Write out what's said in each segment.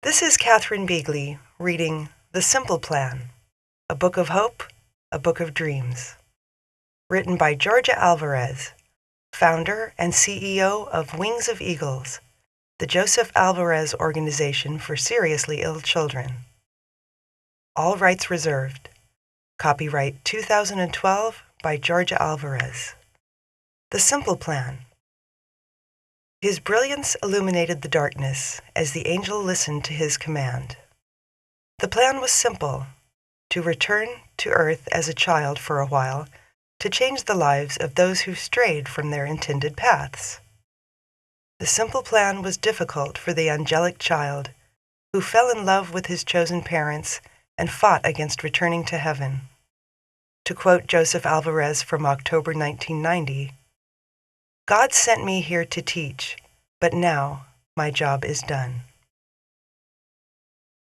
This is Catherine Beagley reading The Simple Plan, A Book of Hope, A Book of Dreams, written by Georgia Alvarez, founder and CEO of Wings of Eagles, the Joseph Alvarez Organization for Seriously Ill Children. All rights reserved. Copyright 2012 by Georgia Alvarez. The Simple Plan. His brilliance illuminated the darkness as the angel listened to his command. The plan was simple: to return to earth as a child for a while, to change the lives of those who strayed from their intended paths. The simple plan was difficult for the angelic child, who fell in love with his chosen parents and fought against returning to heaven. To quote Joseph Alvarez from October 1990, "God sent me here to teach, but now my job is done."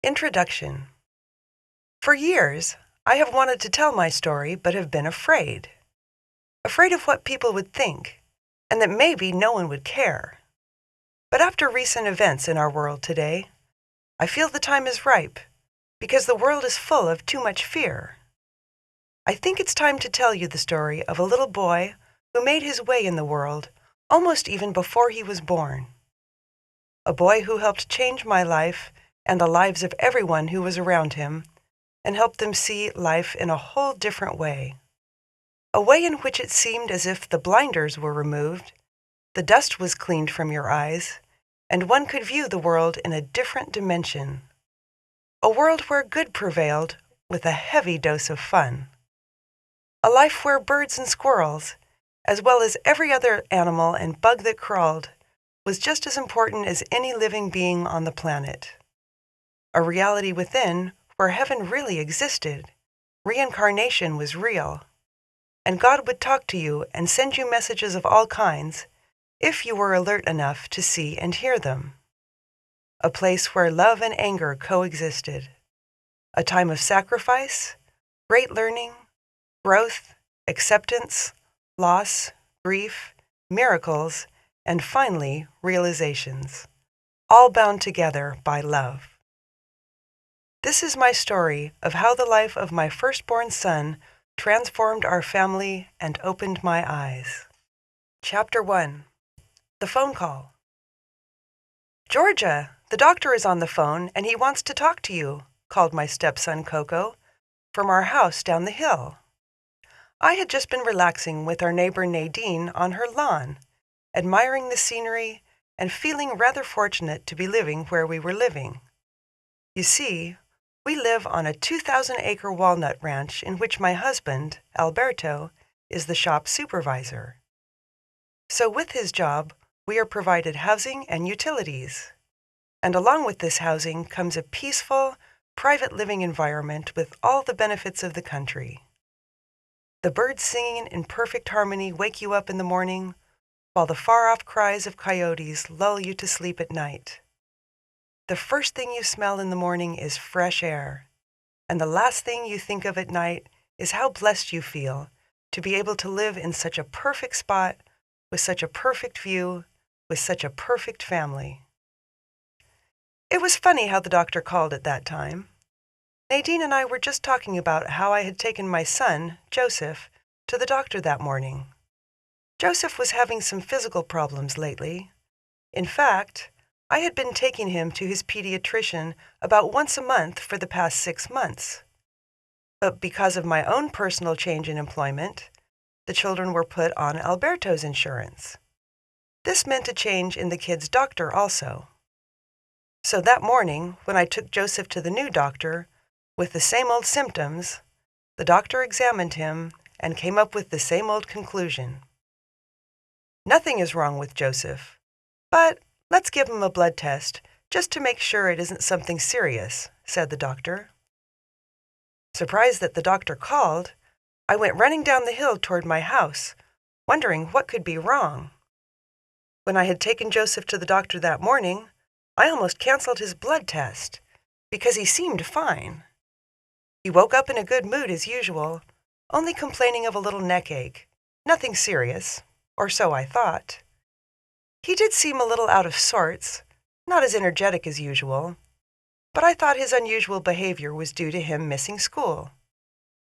Introduction. For years, I have wanted to tell my story but have been afraid. Afraid of what people would think, and that maybe no one would care. But after recent events in our world today, I feel the time is ripe, because the world is full of too much fear. I think it's time to tell you the story of a little boy who made his way in the world almost even before he was born. A boy who helped change my life and the lives of everyone who was around him, and helped them see life in a whole different way. A way in which it seemed as if the blinders were removed, the dust was cleaned from your eyes, and one could view the world in a different dimension. A world where good prevailed with a heavy dose of fun. A life where birds and squirrels, as well as every other animal and bug that crawled, was just as important as any living being on the planet. A reality within where heaven really existed, reincarnation was real, and God would talk to you and send you messages of all kinds if you were alert enough to see and hear them. A place where love and anger coexisted. A time of sacrifice, great learning, growth, acceptance, loss, grief, miracles, and finally, realizations, all bound together by love. This is my story of how the life of my firstborn son transformed our family and opened my eyes. Chapter 1. The Phone Call. "Georgia, the doctor is on the phone and he wants to talk to you," called my stepson Coco from our house down the hill. I had just been relaxing with our neighbor Nadine on her lawn, admiring the scenery and feeling rather fortunate to be living where we were living. You see, we live on a 2,000-acre walnut ranch in which my husband, Alberto, is the shop supervisor. So with his job, we are provided housing and utilities. And along with this housing comes a peaceful, private living environment with all the benefits of the country. The birds singing in perfect harmony wake you up in the morning, while the far-off cries of coyotes lull you to sleep at night. The first thing you smell in the morning is fresh air, and the last thing you think of at night is how blessed you feel to be able to live in such a perfect spot, with such a perfect view, with such a perfect family. It was funny how the doctor called at that time. Nadine and I were just talking about how I had taken my son, Joseph, to the doctor that morning. Joseph was having some physical problems lately. In fact, I had been taking him to his pediatrician about once a month for the past 6 months. But because of my own personal change in employment, the children were put on Alberto's insurance. This meant a change in the kid's doctor also. So that morning, when I took Joseph to the new doctor, with the same old symptoms, the doctor examined him and came up with the same old conclusion. "Nothing is wrong with Joseph, but let's give him a blood test just to make sure it isn't something serious," said the doctor. Surprised that the doctor called, I went running down the hill toward my house, wondering what could be wrong. When I had taken Joseph to the doctor that morning, I almost canceled his blood test, because he seemed fine. He woke up in a good mood as usual, only complaining of a little neck ache. Nothing serious, or so I thought. He did seem a little out of sorts, not as energetic as usual, but I thought his unusual behavior was due to him missing school.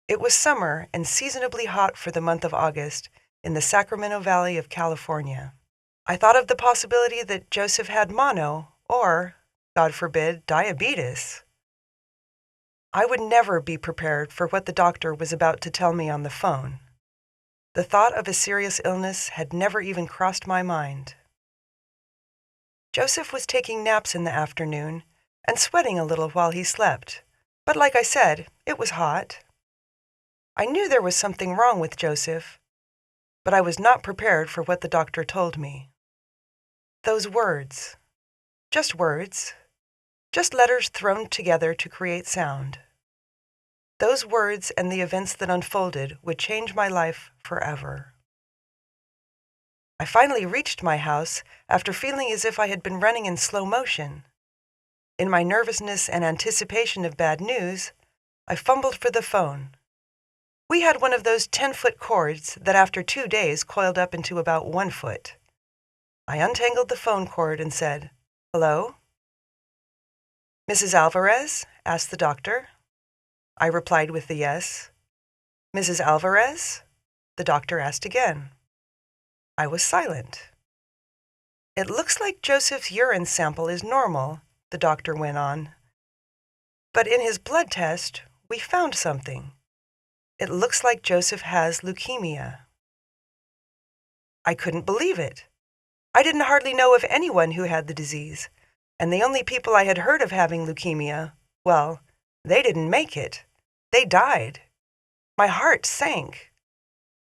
It was summer and seasonably hot for the month of August in the Sacramento Valley of California. I thought of the possibility that Joseph had mono or, God forbid, diabetes. I would never be prepared for what the doctor was about to tell me on the phone. The thought of a serious illness had never even crossed my mind. Joseph was taking naps in the afternoon and sweating a little while he slept, but like I said, it was hot. I knew there was something wrong with Joseph, but I was not prepared for what the doctor told me. Those words, just letters thrown together to create sound. Those words and the events that unfolded would change my life forever. I finally reached my house after feeling as if I had been running in slow motion. In my nervousness and anticipation of bad news, I fumbled for the phone. We had one of those 10-foot cords that after 2 days coiled up into about 1 foot. I untangled the phone cord and said, "Hello?" "Mrs. Alvarez?" asked the doctor. I replied with the yes. "Mrs. Alvarez?" the doctor asked again. I was silent. "It looks like Joseph's urine sample is normal," the doctor went on. "But in his blood test, we found something. It looks like Joseph has leukemia." I couldn't believe it. I didn't hardly know of anyone who had the disease, and the only people I had heard of having leukemia, well, they didn't make it. They died. My heart sank.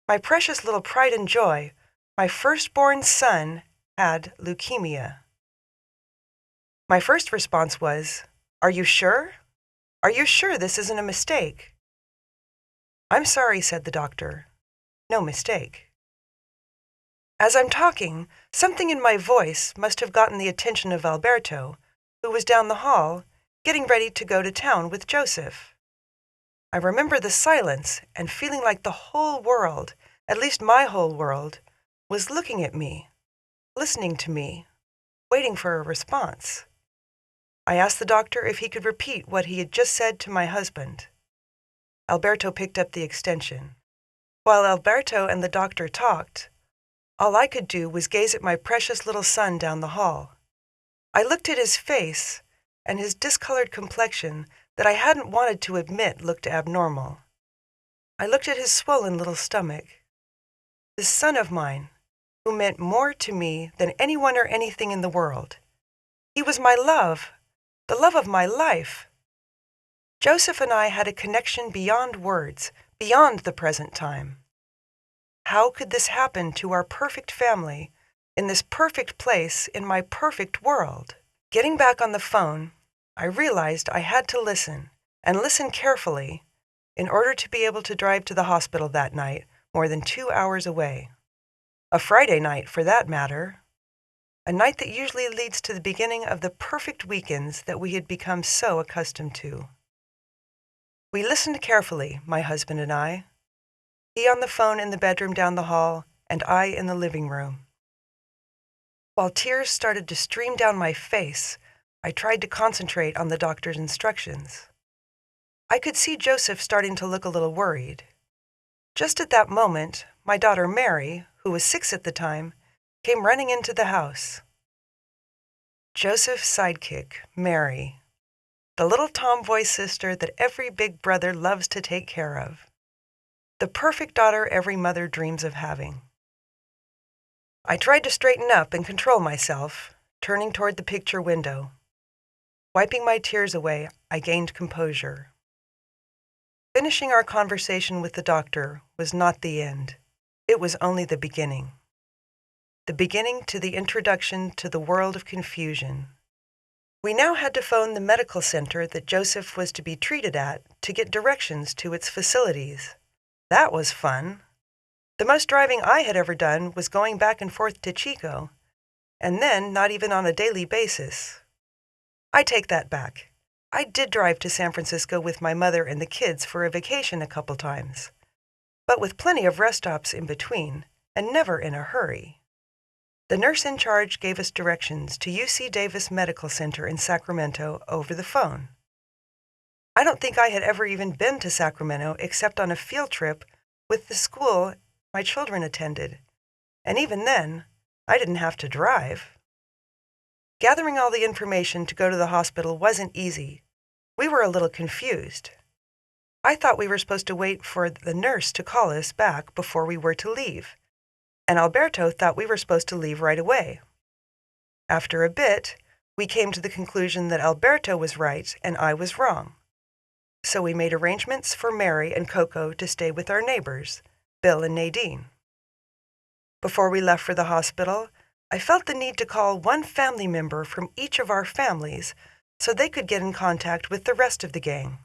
My precious little pride and joy, my firstborn son, had leukemia. My first response was, "Are you sure? Are you sure this isn't a mistake?" "I'm sorry," said the doctor. "No mistake." As I'm talking, something in my voice must have gotten the attention of Alberto, who was down the hall, getting ready to go to town with Joseph. I remember the silence and feeling like the whole world, at least my whole world, was looking at me, listening to me, waiting for a response. I asked the doctor if he could repeat what he had just said to my husband. Alberto picked up the extension. While Alberto and the doctor talked, all I could do was gaze at my precious little son down the hall. I looked at his face and his discolored complexion that I hadn't wanted to admit looked abnormal. I looked at his swollen little stomach. This son of mine, who meant more to me than anyone or anything in the world. He was my love, the love of my life. Joseph and I had a connection beyond words, beyond the present time. How could this happen to our perfect family, in this perfect place, in my perfect world? Getting back on the phone, I realized I had to listen, and listen carefully, in order to be able to drive to the hospital that night, more than 2 hours away. A Friday night, for that matter. A night that usually leads to the beginning of the perfect weekends that we had become so accustomed to. We listened carefully, my husband and I. He on the phone in the bedroom down the hall, and I in the living room. While tears started to stream down my face, I tried to concentrate on the doctor's instructions. I could see Joseph starting to look a little worried. Just at that moment, my daughter Mary, who was 6 at the time, came running into the house. Joseph's sidekick, Mary, the little tomboy sister that every big brother loves to take care of. The perfect daughter every mother dreams of having. I tried to straighten up and control myself, turning toward the picture window. Wiping my tears away, I gained composure. Finishing our conversation with the doctor was not the end. It was only the beginning. The beginning to the introduction to the world of confusion. We now had to phone the medical center that Joseph was to be treated at to get directions to its facilities. That was fun. The most driving I had ever done was going back and forth to Chico, and then not even on a daily basis. I take that back. I did drive to San Francisco with my mother and the kids for a vacation a couple times, but with plenty of rest stops in between, and never in a hurry. The nurse in charge gave us directions to UC Davis Medical Center in Sacramento over the phone. I don't think I had ever even been to Sacramento except on a field trip with the school my children attended, and even then, I didn't have to drive. Gathering all the information to go to the hospital wasn't easy. We were a little confused. I thought we were supposed to wait for the nurse to call us back before we were to leave, and Alberto thought we were supposed to leave right away. After a bit, we came to the conclusion that Alberto was right and I was wrong. So we made arrangements for Mary and Coco to stay with our neighbors, Bill and Nadine. Before we left for the hospital, I felt the need to call one family member from each of our families so they could get in contact with the rest of the gang.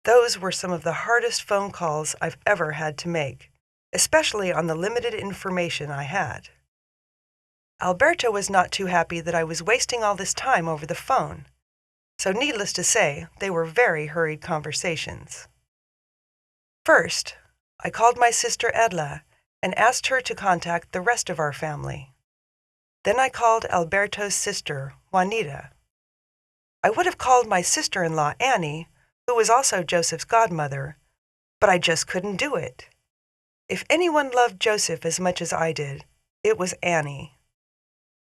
Those were some of the hardest phone calls I've ever had to make, especially on the limited information I had. Alberto was not too happy that I was wasting all this time over the phone, so needless to say, they were very hurried conversations. First, I called my sister Edla and asked her to contact the rest of our family. Then I called Alberto's sister, Juanita. I would have called my sister-in-law, Annie, who was also Joseph's godmother, but I just couldn't do it. If anyone loved Joseph as much as I did, it was Annie.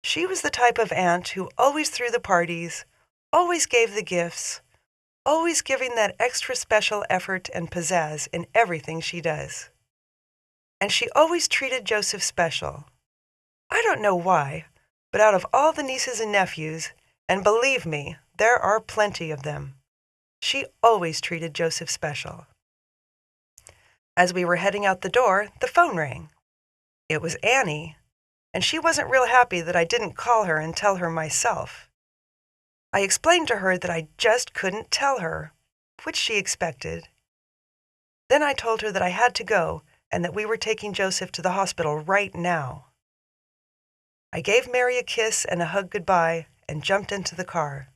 She was the type of aunt who always threw the parties, always gave the gifts, always giving that extra special effort and pizzazz in everything she does. And she always treated Joseph special. I don't know why, but out of all the nieces and nephews, and believe me, there are plenty of them, she always treated Joseph special. As we were heading out the door, the phone rang. It was Annie, and she wasn't real happy that I didn't call her and tell her myself. I explained to her that I just couldn't tell her, which she expected. Then I told her that I had to go and that we were taking Joseph to the hospital right now. I gave Mary a kiss and a hug goodbye and jumped into the car.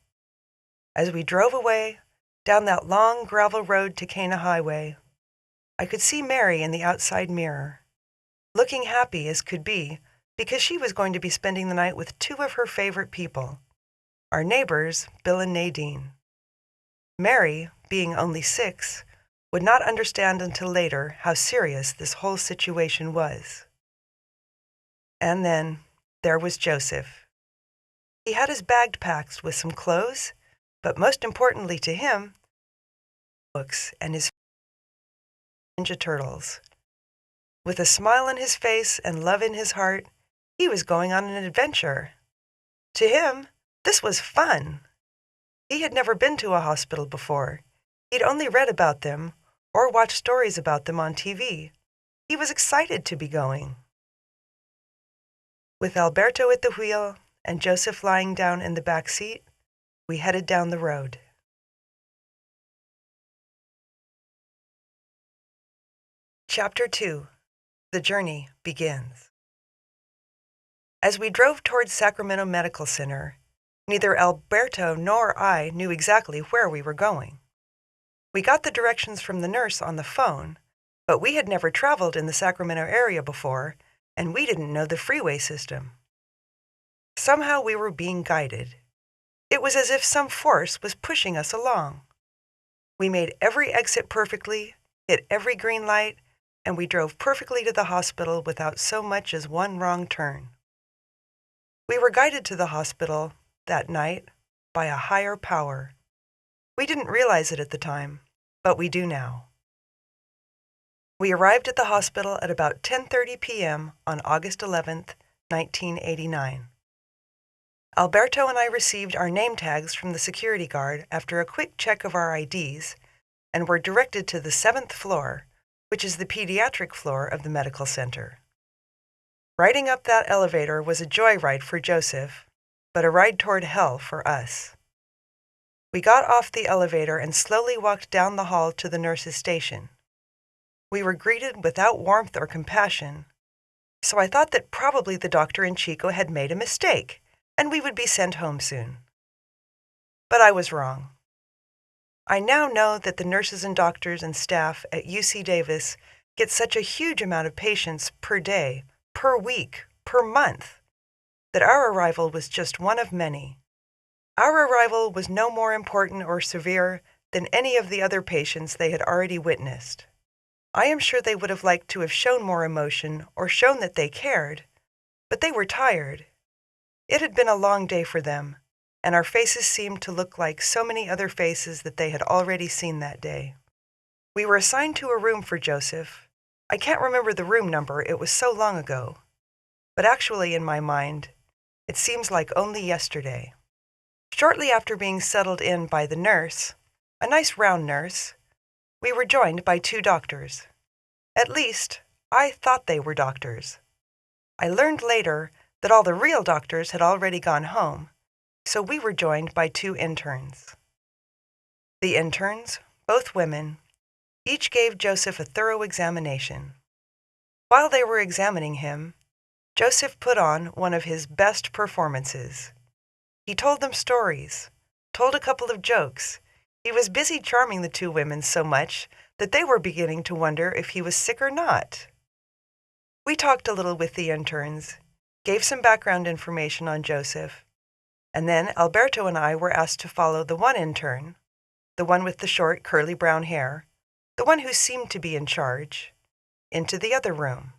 As we drove away, down that long gravel road to Cana Highway, I could see Mary in the outside mirror, looking happy as could be because she was going to be spending the night with two of her favorite people, our neighbors, Bill and Nadine. Mary, being only 6, would not understand until later how serious this whole situation was. And then there was Joseph. He had his bag packed with some clothes, but most importantly to him, books and his Ninja Turtles. With a smile on his face and love in his heart, he was going on an adventure. To him, this was fun. He had never been to a hospital before. He'd only read about them or watched stories about them on TV. He was excited to be going. With Alberto at the wheel and Joseph lying down in the back seat, we headed down the road. Chapter 2. The Journey Begins. As we drove towards Sacramento Medical Center, neither Alberto nor I knew exactly where we were going. We got the directions from the nurse on the phone, but we had never traveled in the Sacramento area before, and we didn't know the freeway system. Somehow we were being guided. It was as if some force was pushing us along. We made every exit perfectly, hit every green light, and we drove perfectly to the hospital without so much as one wrong turn. We were guided to the hospital that night by a higher power. We didn't realize it at the time, but we do now. We arrived at the hospital at about 10:30 p.m. on August 11th, 1989. Alberto and I received our name tags from the security guard after a quick check of our IDs and were directed to the 7th floor, which is the pediatric floor of the medical center. Riding up that elevator was a joyride for Joseph, but a ride toward hell for us. We got off the elevator and slowly walked down the hall to the nurse's station. We were greeted without warmth or compassion, so I thought that probably the doctor and Chico had made a mistake, and we would be sent home soon. But I was wrong. I now know that the nurses and doctors and staff at UC Davis get such a huge amount of patients per day, per week, per month. that our arrival was just one of many. Our arrival was no more important or severe than any of the other patients they had already witnessed. I am sure they would have liked to have shown more emotion or shown that they cared, but they were tired. It had been a long day for them, and our faces seemed to look like so many other faces that they had already seen that day. We were assigned to a room for Joseph. I can't remember the room number, it was so long ago. But actually, in my mind, it seems like only yesterday. Shortly after being settled in by the nurse, a nice round nurse, we were joined by 2 doctors. At least, I thought they were doctors. I learned later that all the real doctors had already gone home, so we were joined by 2 interns. The interns, both women, each gave Joseph a thorough examination. While they were examining him, Joseph put on one of his best performances. He told them stories, told a couple of jokes. He was busy charming the 2 women so much that they were beginning to wonder if he was sick or not. We talked a little with the interns, gave some background information on Joseph, and then Alberto and I were asked to follow the one intern, the one with the short, curly brown hair, the one who seemed to be in charge, into the other room.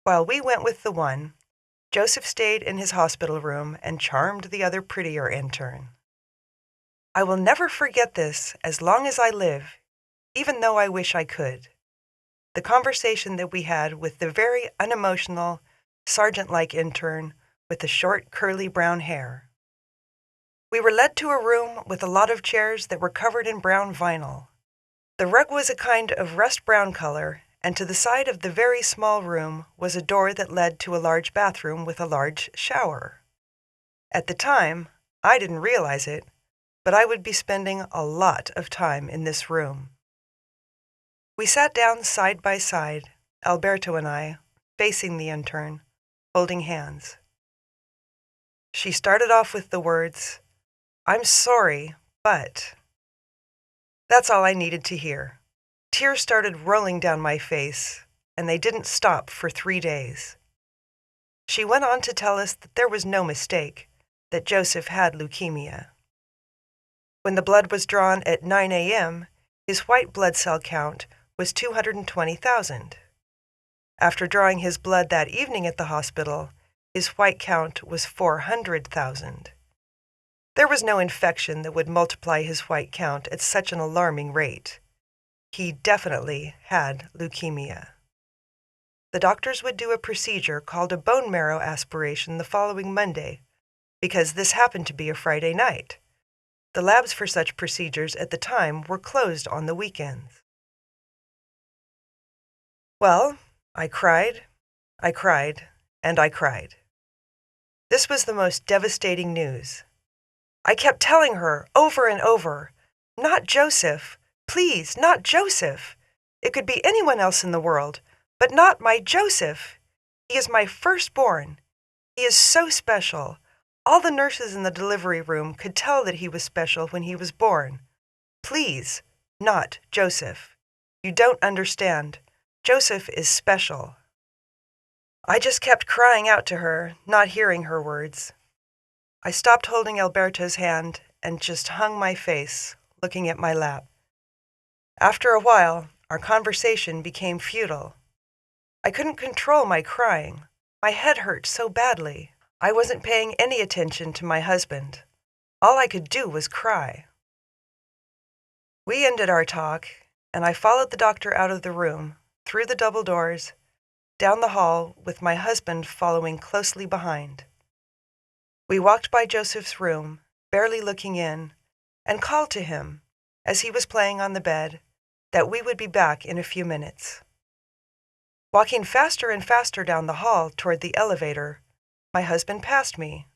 While we went with the one, Joseph stayed in his hospital room and charmed the other prettier intern. I will never forget this as long as I live, even though I wish I could. The conversation that we had with the very unemotional, sergeant-like intern with the short, curly brown hair. We were led to a room with a lot of chairs that were covered in brown vinyl. The rug was a kind of rust brown color, and to the side of the very small room was a door that led to a large bathroom with a large shower. At the time, I didn't realize it, but I would be spending a lot of time in this room. We sat down side by side, Alberto and I, facing the intern, holding hands. She started off with the words, "I'm sorry, but..." That's all I needed to hear. Tears started rolling down my face, and they didn't stop for 3 days. She went on to tell us that there was no mistake, that Joseph had leukemia. When the blood was drawn at 9 a.m., his white blood cell count was 220,000. After drawing his blood that evening at the hospital, his white count was 400,000. There was no infection that would multiply his white count at such an alarming rate. He definitely had leukemia. The doctors would do a procedure called a bone marrow aspiration the following Monday, because this happened to be a Friday night. The labs for such procedures at the time were closed on the weekends. Well, I cried, and I cried. This was the most devastating news. I kept telling her over and over, "Not Joseph, please, not Joseph. It could be anyone else in the world, but not my Joseph. He is my firstborn. He is so special. All the nurses in the delivery room could tell that he was special when he was born. Please, not Joseph. You don't understand. Joseph is special." I just kept crying out to her, not hearing her words. I stopped holding Alberto's hand and just hung my face, looking at my lap. After a while, our conversation became futile. I couldn't control my crying. My head hurt so badly. I wasn't paying any attention to my husband. All I could do was cry. We ended our talk, and I followed the doctor out of the room, through the double doors, down the hall with my husband following closely behind. We walked by Joseph's room, barely looking in, and called to him, as he was playing on the bed, that we would be back in a few minutes. Walking faster and faster down the hall toward the elevator, my husband passed me.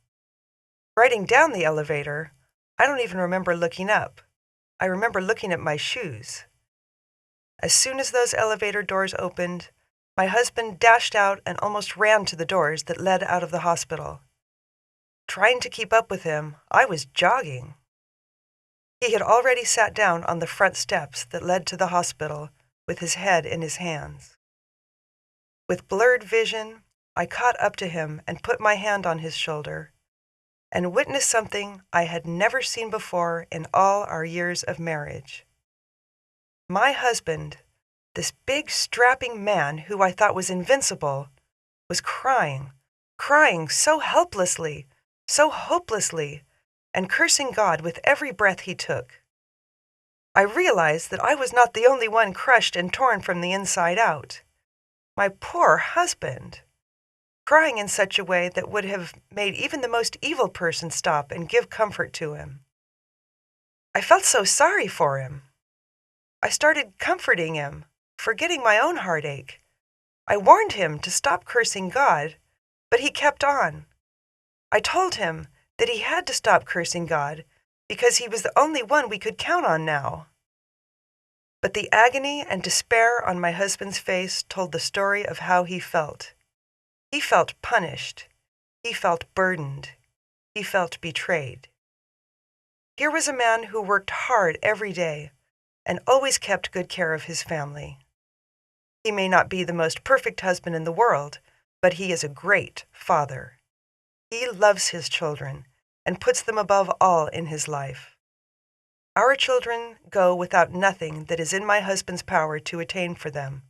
Riding down the elevator, I don't even remember looking up. I remember looking at my shoes. As soon as those elevator doors opened, my husband dashed out and almost ran to the doors that led out of the hospital. Trying to keep up with him, I was jogging. He had already sat down on the front steps that led to the hospital with his head in his hands. With blurred vision, I caught up to him and put my hand on his shoulder and witnessed something I had never seen before in all our years of marriage. My husband, this big, strapping man who I thought was invincible, was crying so helplessly, so hopelessly, and cursing God with every breath he took. I realized that I was not the only one crushed and torn from the inside out. My poor husband, crying in such a way that would have made even the most evil person stop and give comfort to him. I felt so sorry for him. I started comforting him, forgetting my own heartache. I warned him to stop cursing God, but he kept on. I told him that he had to stop cursing God because he was the only one we could count on now. But the agony and despair on my husband's face told the story of how he felt. He felt punished. He felt burdened. He felt betrayed. Here was a man who worked hard every day and always kept good care of his family. He may not be the most perfect husband in the world, but he is a great father. He loves his children and puts them above all in his life. Our children go without nothing that is in my husband's power to attain for them,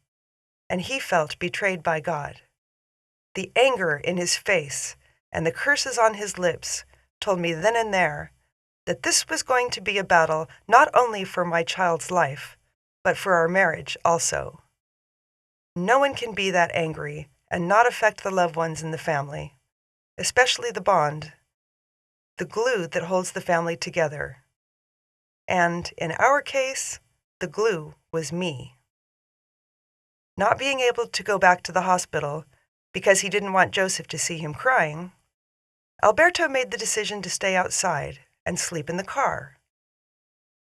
and he felt betrayed by God. The anger in his face and the curses on his lips told me then and there that this was going to be a battle not only for my child's life, but for our marriage also. No one can be that angry and not affect the loved ones in the family, especially the bond, the glue that holds the family together. And in our case, the glue was me. Not being able to go back to the hospital because he didn't want Joseph to see him crying, Alberto made the decision to stay outside and sleep in the car.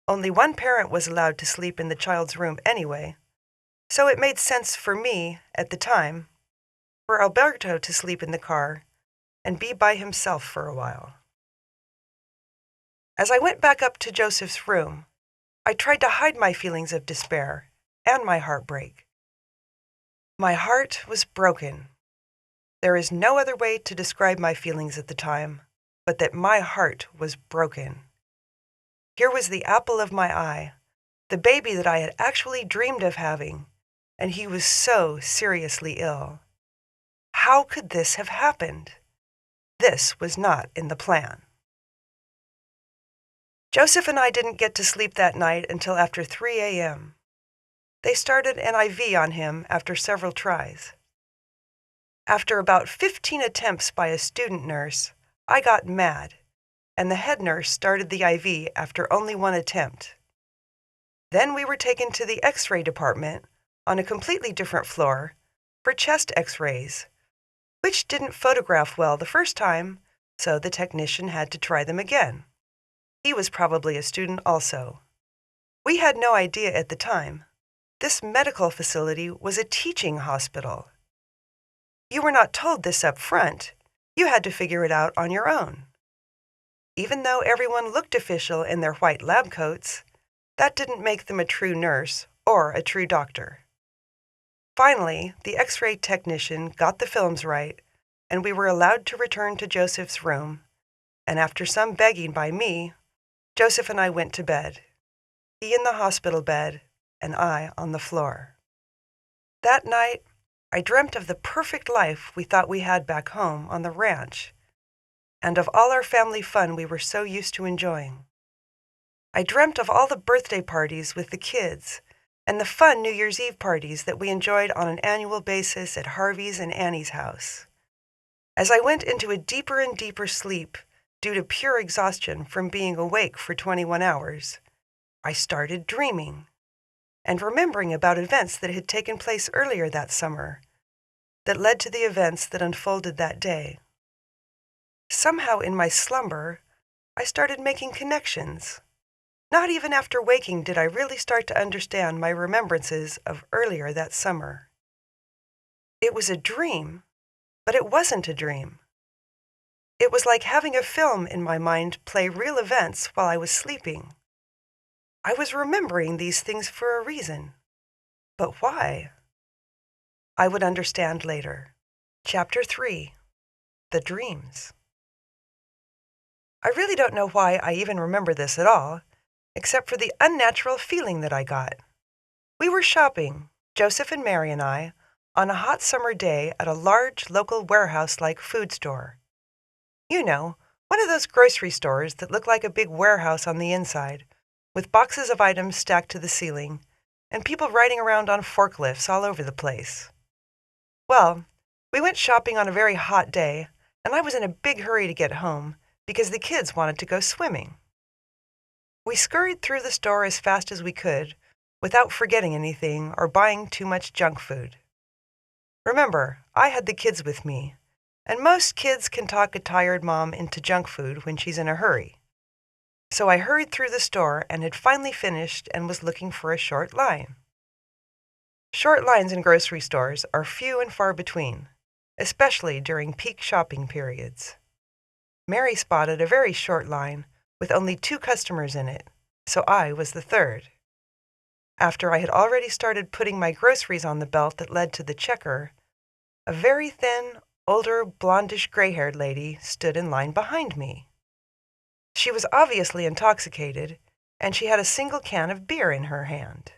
Only one parent was allowed to sleep in the child's room anyway, so it made sense for me, at the time, for Alberto to sleep in the car and be by himself for a while. As I went back up to Joseph's room, I tried to hide my feelings of despair and my heartbreak. My heart was broken. There is no other way to describe my feelings at the time, but that my heart was broken. Here was the apple of my eye, the baby that I had actually dreamed of having, and he was so seriously ill. How could this have happened? This was not in the plan. Joseph and I didn't get to sleep that night until after 3 a.m. They started an IV on him after several tries. After about 15 attempts by a student nurse, I got mad, and the head nurse started the IV after only one attempt. Then we were taken to the X-ray department on a completely different floor for chest X-rays, which didn't photograph well the first time, so the technician had to try them again. He was probably a student also. We had no idea at the time. This medical facility was a teaching hospital. You were not told this up front. You had to figure it out on your own. Even though everyone looked official in their white lab coats, that didn't make them a true nurse or a true doctor. Finally, the X-ray technician got the films right, and we were allowed to return to Joseph's room, and after some begging by me, Joseph and I went to bed. He in the hospital bed, and I on the floor. That night, I dreamt of the perfect life we thought we had back home on the ranch, and of all our family fun we were so used to enjoying. I dreamt of all the birthday parties with the kids, and the fun New Year's Eve parties that we enjoyed on an annual basis at Harvey's and Annie's house. As I went into a deeper and deeper sleep due to pure exhaustion from being awake for 21 hours, I started dreaming and remembering about events that had taken place earlier that summer that led to the events that unfolded that day. Somehow in my slumber, I started making connections. Not even after waking did I really start to understand my remembrances of earlier that summer. It was a dream, but it wasn't a dream. It was like having a film in my mind play real events while I was sleeping. I was remembering these things for a reason. But why? I would understand later. Chapter 3. The Dreams. I really don't know why I even remember this at all, except for the unnatural feeling that I got. We were shopping, Joseph and Mary and I, on a hot summer day at a large local warehouse-like food store. You know, one of those grocery stores that look like a big warehouse on the inside, with boxes of items stacked to the ceiling, and people riding around on forklifts all over the place. Well, we went shopping on a very hot day, and I was in a big hurry to get home because the kids wanted to go swimming. We scurried through the store as fast as we could, without forgetting anything or buying too much junk food. Remember, I had the kids with me, and most kids can talk a tired mom into junk food when she's in a hurry. So I hurried through the store and had finally finished and was looking for a short line. Short lines in grocery stores are few and far between, especially during peak shopping periods. Mary spotted a very short line with only 2 customers in it, so I was the third. After I had already started putting my groceries on the belt that led to the checker, a very thin, older, blondish, gray-haired lady stood in line behind me. She was obviously intoxicated, and she had a single can of beer in her hand.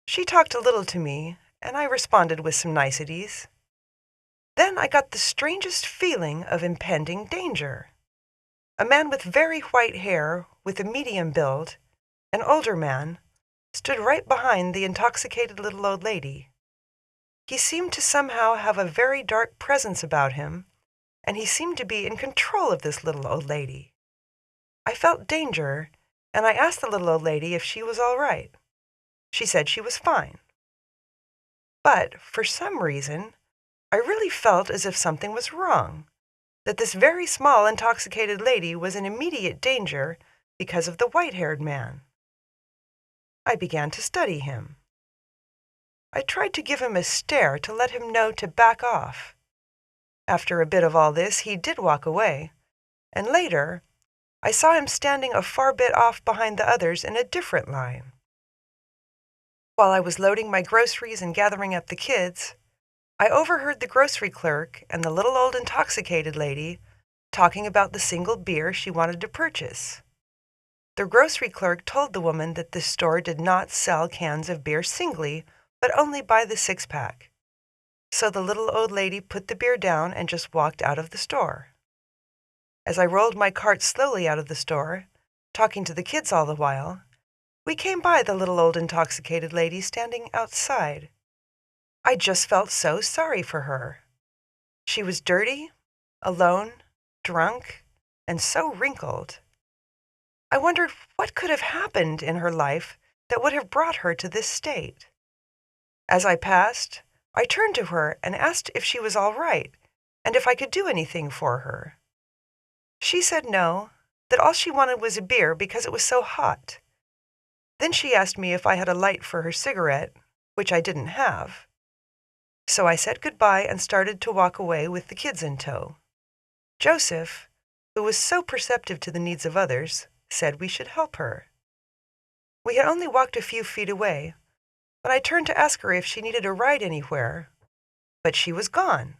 She talked a little to me, and I responded with some niceties. Then I got the strangest feeling of impending danger. A man with very white hair, with a medium build, an older man, stood right behind the intoxicated little old lady. He seemed to somehow have a very dark presence about him, and he seemed to be in control of this little old lady. I felt danger, and I asked the little old lady if she was all right. She said she was fine. But, for some reason, I really felt as if something was wrong, that this very small intoxicated lady was in immediate danger because of the white-haired man. I began to study him. I tried to give him a stare to let him know to back off. After a bit of all this, he did walk away, and later, I saw him standing a far bit off behind the others in a different line. While I was loading my groceries and gathering up the kids, I overheard the grocery clerk and the little old intoxicated lady talking about the single beer she wanted to purchase. The grocery clerk told the woman that the store did not sell cans of beer singly, but only by the 6-pack. So the little old lady put the beer down and just walked out of the store. As I rolled my cart slowly out of the store, talking to the kids all the while, we came by the little old intoxicated lady standing outside. I just felt so sorry for her. She was dirty, alone, drunk, and so wrinkled. I wondered what could have happened in her life that would have brought her to this state. As I passed, I turned to her and asked if she was all right and if I could do anything for her. She said no, that all she wanted was a beer because it was so hot. Then she asked me if I had a light for her cigarette, which I didn't have. So I said goodbye and started to walk away with the kids in tow. Joseph, who was so perceptive to the needs of others, said we should help her. We had only walked a few feet away, but I turned to ask her if she needed a ride anywhere. But she was gone.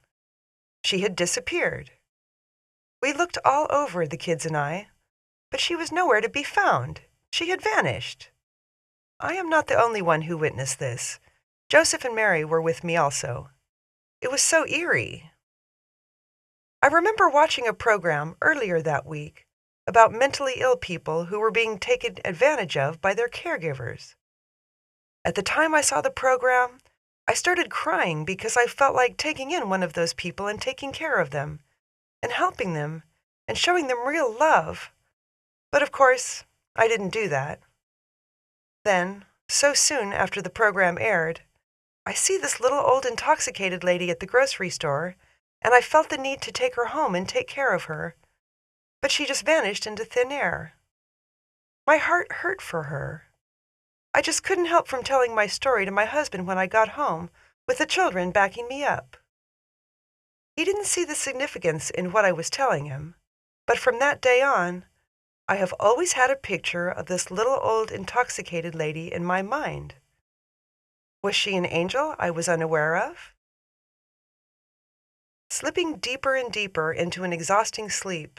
She had disappeared. We looked all over, the kids and I, but she was nowhere to be found. She had vanished. I am not the only one who witnessed this. Joseph and Mary were with me also. It was so eerie. I remember watching a program earlier that week about mentally ill people who were being taken advantage of by their caregivers. At the time I saw the program, I started crying because I felt like taking in one of those people and taking care of them, and helping them, and showing them real love. But of course, I didn't do that. Then, so soon after the program aired, I see this little old intoxicated lady at the grocery store, and I felt the need to take her home and take care of her. But she just vanished into thin air. My heart hurt for her. I just couldn't help from telling my story to my husband when I got home, with the children backing me up. He didn't see the significance in what I was telling him, but from that day on, I have always had a picture of this little old intoxicated lady in my mind. Was she an angel I was unaware of? slipping deeper and deeper into an exhausting sleep.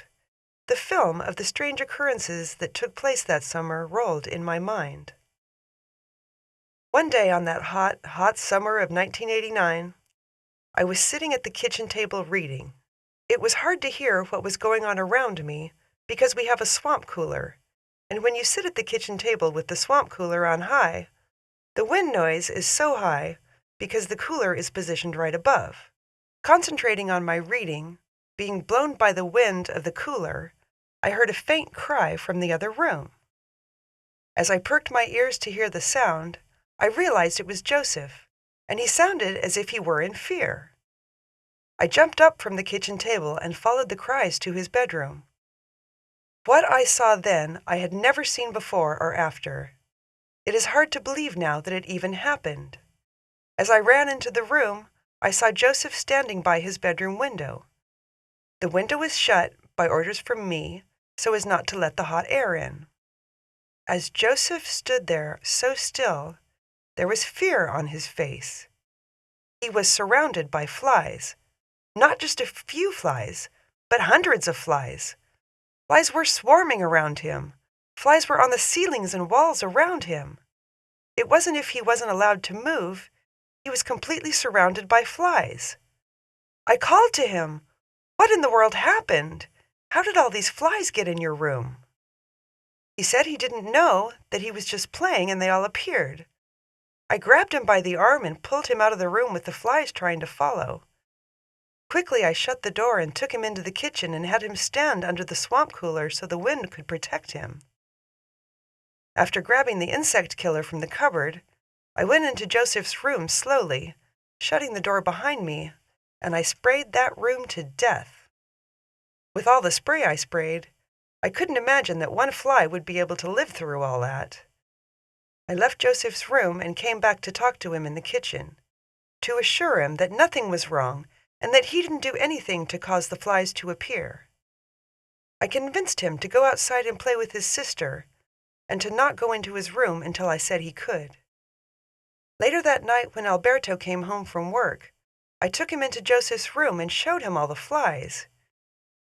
The film of the strange occurrences that took place that summer rolled in my mind. One day on that hot, hot summer of 1989, I was sitting at the kitchen table reading. It was hard to hear what was going on around me because we have a swamp cooler, and when you sit at the kitchen table with the swamp cooler on high, the wind noise is so high because the cooler is positioned right above. Concentrating on my reading, being blown by the wind of the cooler, I heard a faint cry from the other room. As I perked my ears to hear the sound, I realized it was Joseph, and he sounded as if he were in fear. I jumped up from the kitchen table and followed the cries to his bedroom. What I saw then I had never seen before or after. It is hard to believe now that it even happened. As I ran into the room, I saw Joseph standing by his bedroom window. The window was shut by orders from me so as not to let the hot air in. As Joseph stood there so still, there was fear on his face. He was surrounded by flies. Not just a few flies, but hundreds of flies. Flies were swarming around him. Flies were on the ceilings and walls around him. It wasn't if he wasn't allowed to move. He was completely surrounded by flies. I called to him, "What in the world happened? How did all these flies get in your room?" He said he didn't know, that he was just playing and they all appeared. I grabbed him by the arm and pulled him out of the room with the flies trying to follow. Quickly I shut the door and took him into the kitchen and had him stand under the swamp cooler so the wind could protect him. After grabbing the insect killer from the cupboard, I went into Joseph's room slowly, shutting the door behind me, and I sprayed that room to death. With all the spray I sprayed, I couldn't imagine that one fly would be able to live through all that. I left Joseph's room and came back to talk to him in the kitchen, to assure him that nothing was wrong and that he didn't do anything to cause the flies to appear. I convinced him to go outside and play with his sister and to not go into his room until I said he could. Later that night, when Alberto came home from work, I took him into Joseph's room and showed him all the flies.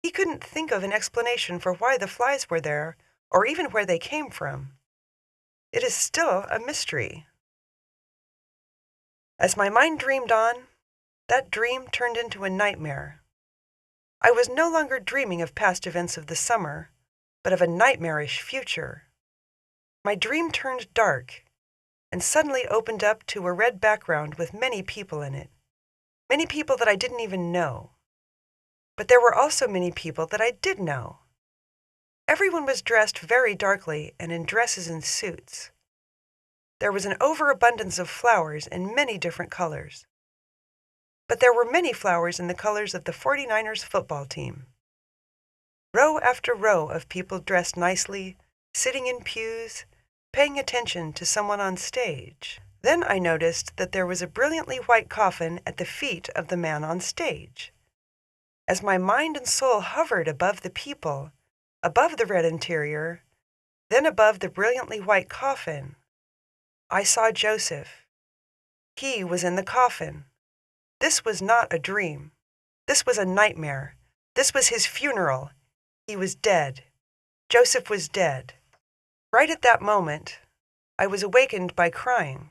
He couldn't think of an explanation for why the flies were there or even where they came from. It is still a mystery. As my mind dreamed on, that dream turned into a nightmare. I was no longer dreaming of past events of the summer, but of a nightmarish future. My dream turned dark and suddenly opened up to a red background with many people in it. Many people that I didn't even know. But there were also many people that I did know. Everyone was dressed very darkly and in dresses and suits. There was an overabundance of flowers in many different colors. But there were many flowers in the colors of the 49ers football team. Row after row of people dressed nicely, sitting in pews, paying attention to someone on stage. Then I noticed that there was a brilliantly white coffin at the feet of the man on stage. As my mind and soul hovered above the people, above the red interior, then above the brilliantly white coffin, I saw Joseph. He was in the coffin. This was not a dream. This was a nightmare. This was his funeral. He was dead. Joseph was dead. Right at that moment, I was awakened by crying.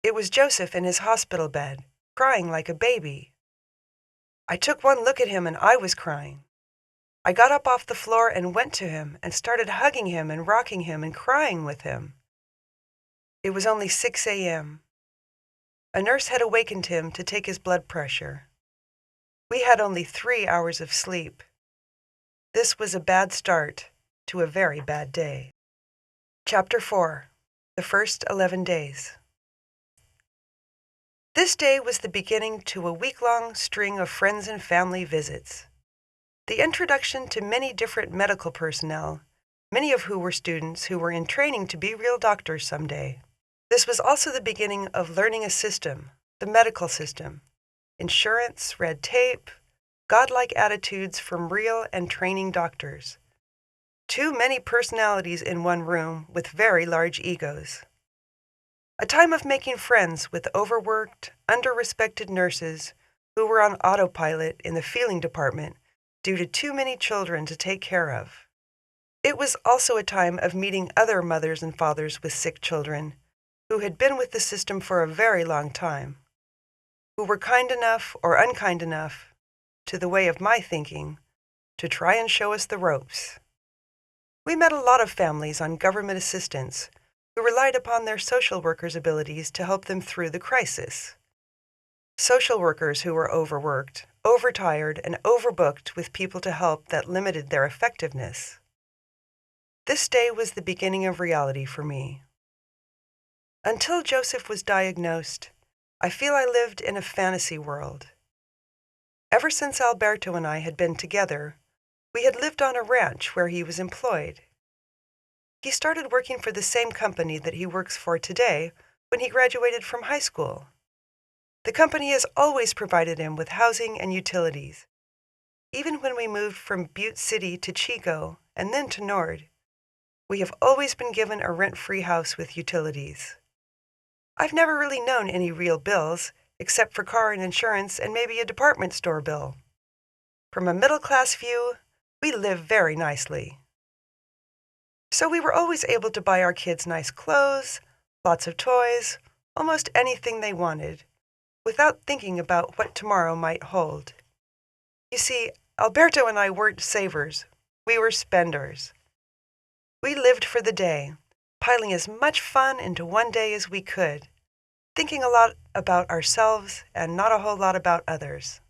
It was Joseph in his hospital bed, crying like a baby. I took one look at him and I was crying. I got up off the floor and went to him and started hugging him and rocking him and crying with him. It was only 6 a.m. A nurse had awakened him to take his blood pressure. We had only 3 hours of sleep. This was a bad start to a very bad day. Chapter 4. The First 11 Days. This day was the beginning to a week-long string of friends and family visits. The introduction to many different medical personnel, many of who were students who were in training to be real doctors someday. This was also the beginning of learning a system, the medical system, insurance, red tape, godlike attitudes from real and training doctors. Too many personalities in one room with very large egos. A time of making friends with overworked, under-respected nurses who were on autopilot in the feeling department due to too many children to take care of. It was also a time of meeting other mothers and fathers with sick children who had been with the system for a very long time, who were kind enough or unkind enough, to the way of my thinking, to try and show us the ropes. We met a lot of families on government assistance who relied upon their social workers' abilities to help them through the crisis. Social workers who were overworked, overtired, and overbooked with people to help that limited their effectiveness. This day was the beginning of reality for me. Until Joseph was diagnosed, I feel I lived in a fantasy world. Ever since Alberto and I had been together, we had lived on a ranch where he was employed. He started working for the same company that he works for today when he graduated from high school. The company has always provided him with housing and utilities. Even when we moved from Butte City to Chico and then to Nord, we have always been given a rent-free house with utilities. I've never really known any real bills, except for car and insurance and maybe a department store bill. From a middle-class view, we live very nicely. So we were always able to buy our kids nice clothes, lots of toys, almost anything they wanted, without thinking about what tomorrow might hold. You see, Alberto and I weren't savers. We were spenders. We lived for the day, piling as much fun into one day as we could, thinking a lot about ourselves and not a whole lot about others.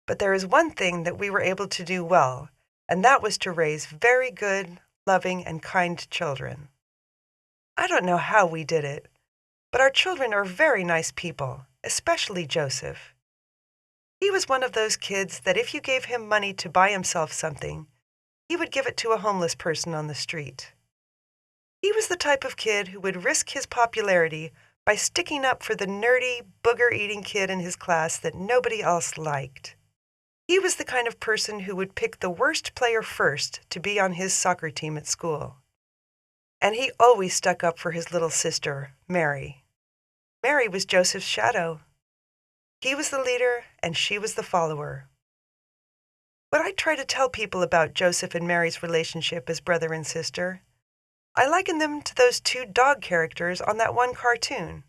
But there is one thing that we were able to do well, and that was to raise very good, loving, and kind children. I don't know how we did it, but our children are very nice people, especially Joseph. He was one of those kids that if you gave him money to buy himself something, he would give it to a homeless person on the street. He was the type of kid who would risk his popularity by sticking up for the nerdy, booger-eating kid in his class that nobody else liked. He was the kind of person who would pick the worst player first to be on his soccer team at school. And he always stuck up for his little sister, Mary. Mary was Joseph's shadow. He was the leader, and she was the follower. When I try to tell people about Joseph and Mary's relationship as brother and sister, I liken them to those two dog characters on that one cartoon.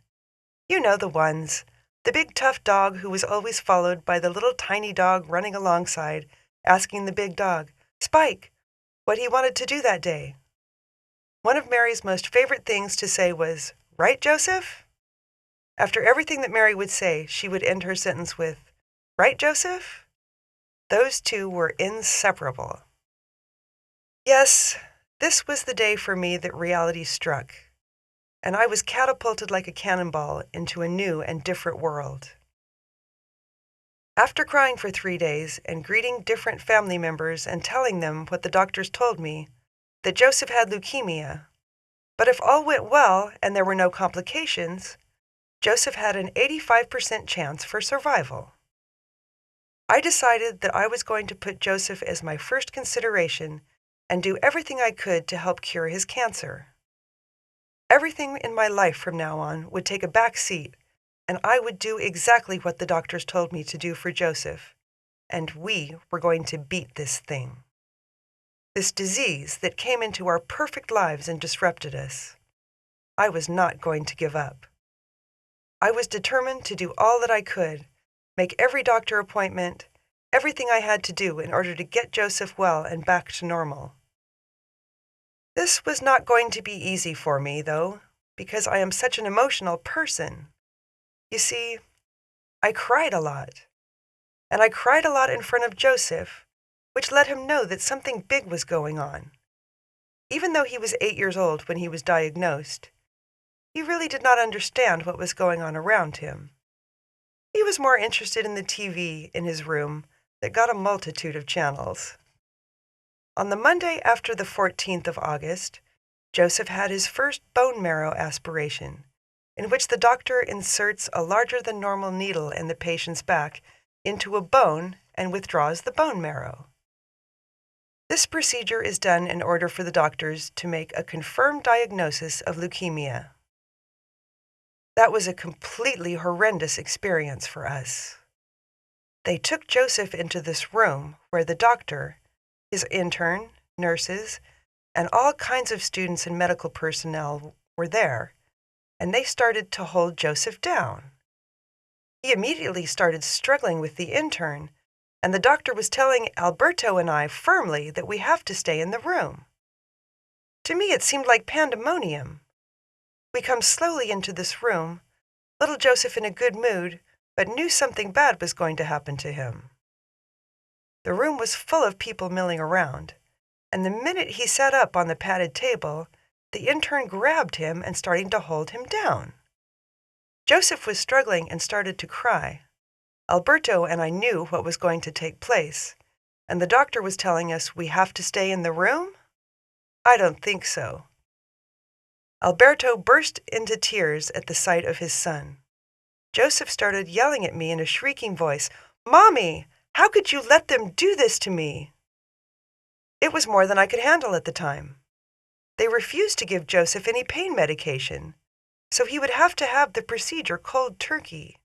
You know the ones. The big tough dog who was always followed by the little tiny dog running alongside, asking the big dog, Spike, what he wanted to do that day. One of Mary's most favorite things to say was, "Right, Joseph?" After everything that Mary would say, she would end her sentence with, "Right, Joseph?" Those two were inseparable. Yes, this was the day for me that reality struck, and I was catapulted like a cannonball into a new and different world. After crying for 3 days and greeting different family members and telling them what the doctors told me, that Joseph had leukemia, but if all went well and there were no complications, Joseph had an 85% chance for survival. I decided that I was going to put Joseph as my first consideration and do everything I could to help cure his cancer. Everything in my life from now on would take a back seat, and I would do exactly what the doctors told me to do for Joseph, and we were going to beat this thing. This disease that came into our perfect lives and disrupted us. I was not going to give up. I was determined to do all that I could, make every doctor appointment, everything I had to do in order to get Joseph well and back to normal. This was not going to be easy for me, though, because I am such an emotional person. You see, I cried a lot. And I cried a lot in front of Joseph, which let him know that something big was going on. Even though he was 8 years old when he was diagnosed, he really did not understand what was going on around him. He was more interested in the TV in his room that got a multitude of channels. On the Monday after the 14th of August, Joseph had his first bone marrow aspiration, in which the doctor inserts a larger-than-normal needle in the patient's back into a bone and withdraws the bone marrow. This procedure is done in order for the doctors to make a confirmed diagnosis of leukemia. That was a completely horrendous experience for us. They took Joseph into this room where the doctor, his intern, nurses, and all kinds of students and medical personnel were there, and they started to hold Joseph down. He immediately started struggling with the intern, and the doctor was telling Alberto and I firmly that we have to stay in the room. To me, it seemed like pandemonium. We come slowly into this room, little Joseph in a good mood, but knew something bad was going to happen to him. The room was full of people milling around, and the minute he sat up on the padded table, the intern grabbed him and started to hold him down. Joseph was struggling and started to cry. Alberto and I knew what was going to take place, and the doctor was telling us we have to stay in the room? I don't think so. Alberto burst into tears at the sight of his son. Joseph started yelling at me in a shrieking voice, "Mommy, how could you let them do this to me?" It was more than I could handle at the time. They refused to give Joseph any pain medication, so he would have to have the procedure cold turkey.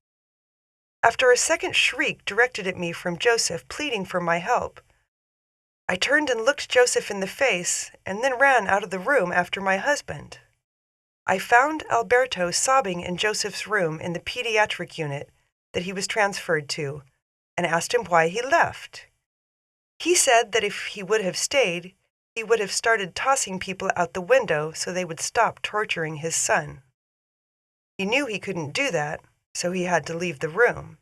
After a second shriek directed at me from Joseph pleading for my help, I turned and looked Joseph in the face and then ran out of the room after my husband. I found Alberto sobbing in Joseph's room in the pediatric unit that he was transferred to and asked him why he left. He said that if he would have stayed, he would have started tossing people out the window so they would stop torturing his son. He knew he couldn't do that, so he had to leave the room.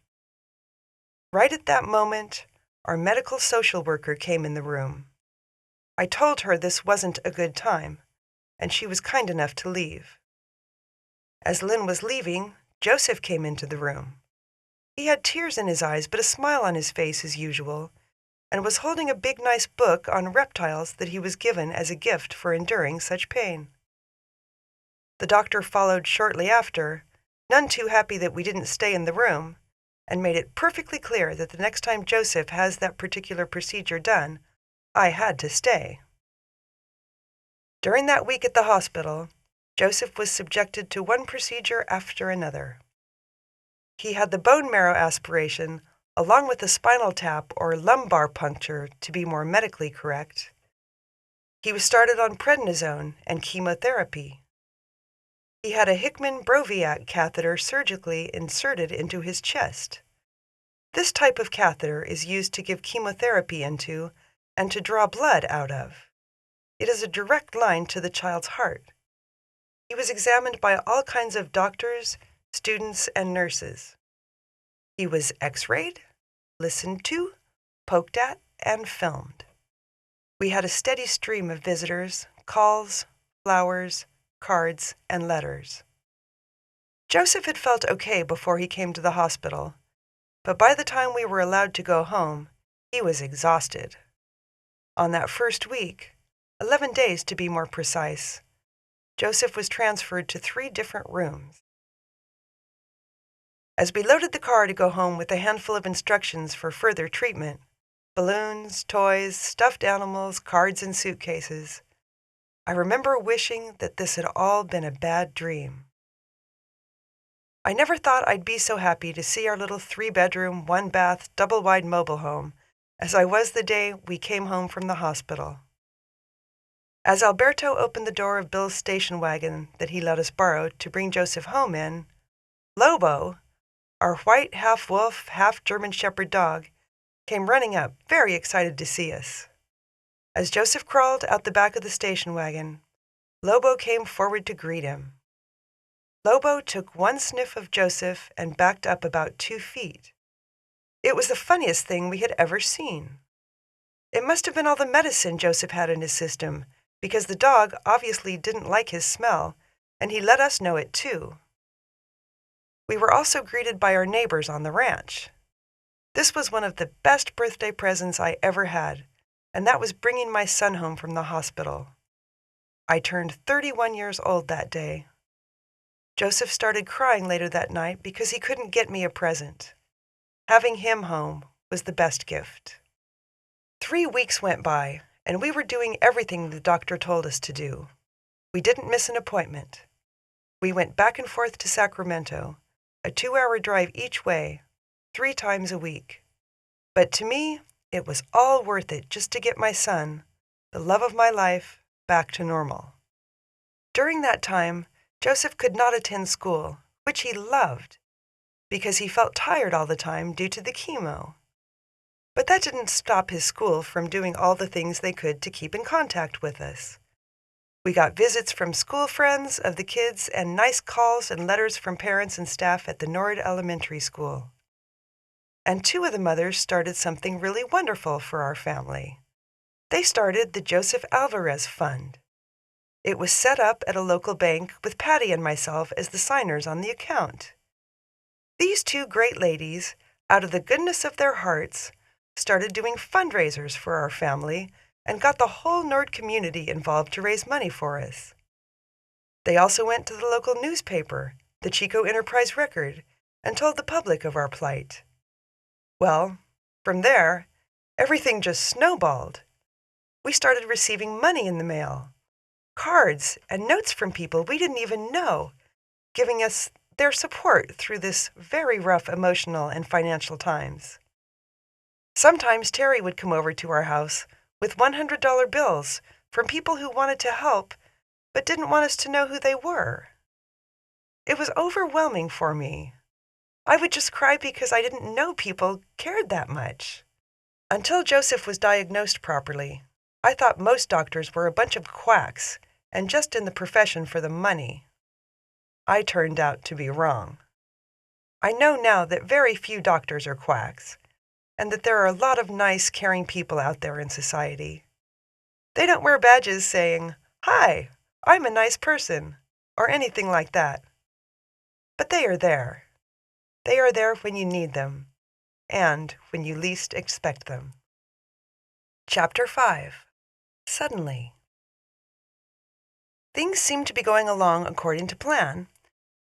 Right at that moment, our medical social worker came in the room. I told her this wasn't a good time, and she was kind enough to leave. As Lynn was leaving, Joseph came into the room. He had tears in his eyes but a smile on his face as usual, and was holding a big nice book on reptiles that he was given as a gift for enduring such pain. The doctor followed shortly after, none too happy that we didn't stay in the room, and made it perfectly clear that the next time Joseph has that particular procedure done, I had to stay. During that week at the hospital, Joseph was subjected to one procedure after another. He had the bone marrow aspiration, along with a spinal tap or lumbar puncture, to be more medically correct. He was started on prednisone and chemotherapy. He had a Hickman-Broviac catheter surgically inserted into his chest. This type of catheter is used to give chemotherapy into and to draw blood out of. It is a direct line to the child's heart. He was examined by all kinds of doctors, students, and nurses. He was x-rayed, listened to, poked at, and filmed. We had a steady stream of visitors, calls, flowers, cards, and letters. Joseph had felt okay before he came to the hospital, but by the time we were allowed to go home, he was exhausted. On that first week, 11 days to be more precise, Joseph was transferred to 3 different rooms. As we loaded the car to go home with a handful of instructions for further treatment, balloons, toys, stuffed animals, cards, and suitcases, I remember wishing that this had all been a bad dream. I never thought I'd be so happy to see our little 3-bedroom, 1-bath, double-wide mobile home as I was the day we came home from the hospital. As Alberto opened the door of Bill's station wagon that he let us borrow to bring Joseph home in, Lobo, our white half-wolf, half-German Shepherd dog, came running up, very excited to see us. As Joseph crawled out the back of the station wagon, Lobo came forward to greet him. Lobo took one sniff of Joseph and backed up about 2 feet. It was the funniest thing we had ever seen. It must have been all the medicine Joseph had in his system, because the dog obviously didn't like his smell, and he let us know it too. We were also greeted by our neighbors on the ranch. This was one of the best birthday presents I ever had, and that was bringing my son home from the hospital. I turned 31 years old that day. Joseph started crying later that night because he couldn't get me a present. Having him home was the best gift. 3 weeks went by, and we were doing everything the doctor told us to do. We didn't miss an appointment. We went back and forth to Sacramento, a 2-hour drive each way, 3 times a week. But to me, it was all worth it just to get my son, the love of my life, back to normal. During that time, Joseph could not attend school, which he loved, because he felt tired all the time due to the chemo. But that didn't stop his school from doing all the things they could to keep in contact with us. We got visits from school friends of the kids and nice calls and letters from parents and staff at the Nord Elementary School. And two of the mothers started something really wonderful for our family. They started the Joseph Alvarez Fund. It was set up at a local bank with Patty and myself as the signers on the account. These two great ladies, out of the goodness of their hearts, started doing fundraisers for our family and got the whole Nord community involved to raise money for us. They also went to the local newspaper, the Chico Enterprise Record, and told the public of our plight. Well, from there, everything just snowballed. We started receiving money in the mail, cards and notes from people we didn't even know, giving us their support through this very rough emotional and financial times. Sometimes Terry would come over to our house with $100 bills from people who wanted to help but didn't want us to know who they were. It was overwhelming for me. I would just cry because I didn't know people cared that much. Until Joseph was diagnosed properly, I thought most doctors were a bunch of quacks and just in the profession for the money. I turned out to be wrong. I know now that very few doctors are quacks, and that there are a lot of nice, caring people out there in society. They don't wear badges saying, "Hi, I'm a nice person," or anything like that. But they are there. They are there when you need them, and when you least expect them. Chapter 5. Suddenly. Things seemed to be going along according to plan,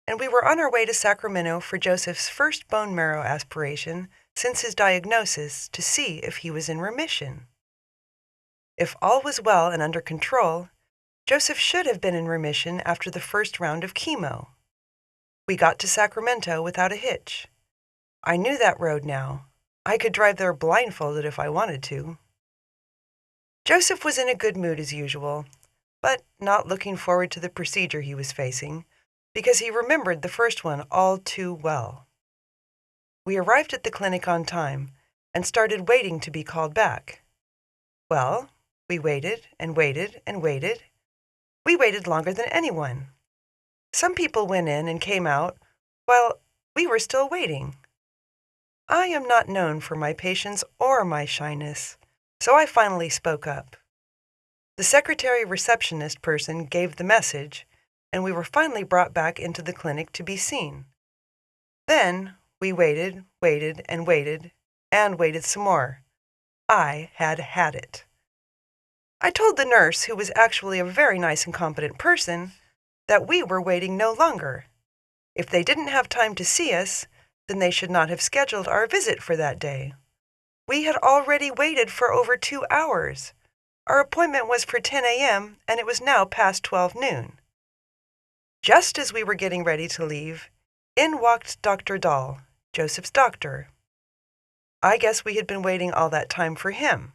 and we were on our way to Sacramento for Joseph's first bone marrow aspiration since his diagnosis to see if he was in remission. If all was well and under control, Joseph should have been in remission after the first round of chemo. We got to Sacramento without a hitch. I knew that road now. I could drive there blindfolded if I wanted to. Joseph was in a good mood as usual, but not looking forward to the procedure he was facing, because he remembered the first one all too well. We arrived at the clinic on time and started waiting to be called back. Well, we waited and waited and waited. We waited longer than anyone. Some people went in and came out while we were still waiting. I am not known for my patience or my shyness, so I finally spoke up. The secretary receptionist person gave the message, and we were finally brought back into the clinic to be seen. Then we waited, waited, and waited, and waited some more. I had it. I told the nurse, who was actually a very nice and competent person, that we were waiting no longer. If they didn't have time to see us, then they should not have scheduled our visit for that day. We had already waited for over 2 hours. Our appointment was for 10 a.m., and it was now past 12 noon. Just as we were getting ready to leave, in walked Dr. Dahl, Joseph's doctor. I guess we had been waiting all that time for him.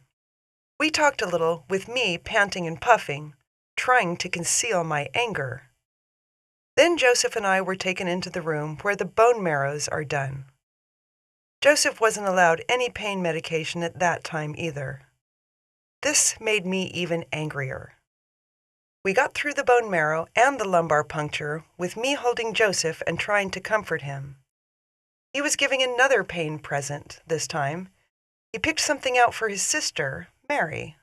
We talked a little, with me panting and puffing, trying to conceal my anger. Then Joseph and I were taken into the room where the bone marrows are done. Joseph wasn't allowed any pain medication at that time either. This made me even angrier. We got through the bone marrow and the lumbar puncture with me holding Joseph and trying to comfort him. He was giving another pain present this time. He picked something out for his sister, Mary.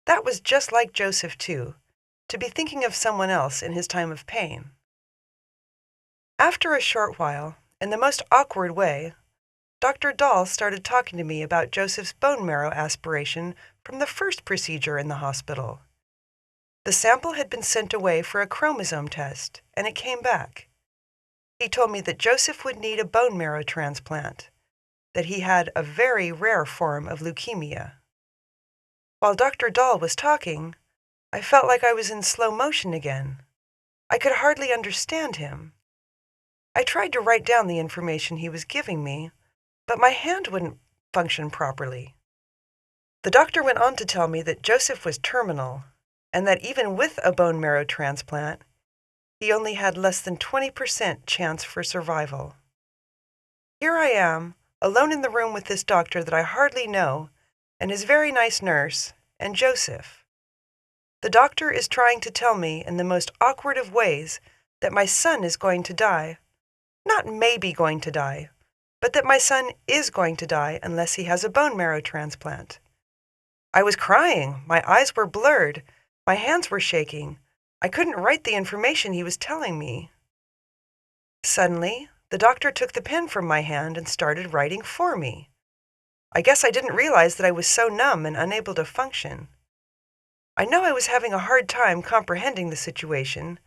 That was just like Joseph, too, to be thinking of someone else in his time of pain. After a short while, in the most awkward way, Dr. Dahl started talking to me about Joseph's bone marrow aspiration from the first procedure in the hospital. The sample had been sent away for a chromosome test, and it came back. He told me that Joseph would need a bone marrow transplant, that he had a very rare form of leukemia. While Dr. Dahl was talking, I felt like I was in slow motion again. I could hardly understand him. I tried to write down the information he was giving me, but my hand wouldn't function properly. The doctor went on to tell me that Joseph was terminal, and that even with a bone marrow transplant, he only had less than 20% chance for survival. Here I am, alone in the room with this doctor that I hardly know, and his very nice nurse, and Joseph. The doctor is trying to tell me in the most awkward of ways that my son is going to die. Not maybe going to die, but that my son is going to die unless he has a bone marrow transplant. I was crying, my eyes were blurred, my hands were shaking. I couldn't write the information he was telling me. Suddenly, the doctor took the pen from my hand and started writing for me. I guess I didn't realize that I was so numb and unable to function. I know I was having a hard time comprehending the situation,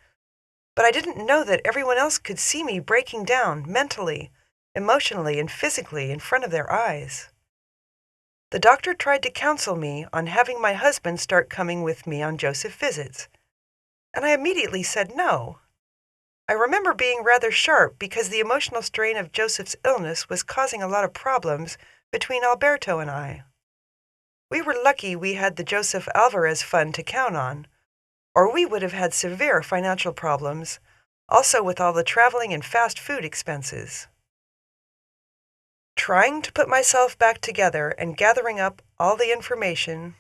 but I didn't know that everyone else could see me breaking down mentally, emotionally, and physically in front of their eyes. The doctor tried to counsel me on having my husband start coming with me on Joseph visits, and I immediately said no. I remember being rather sharp because the emotional strain of Joseph's illness was causing a lot of problems between Alberto and I. We were lucky we had the Joseph Alvarez fund to count on, or we would have had severe financial problems, also with all the traveling and fast food expenses. Trying to put myself back together and gathering up all the information,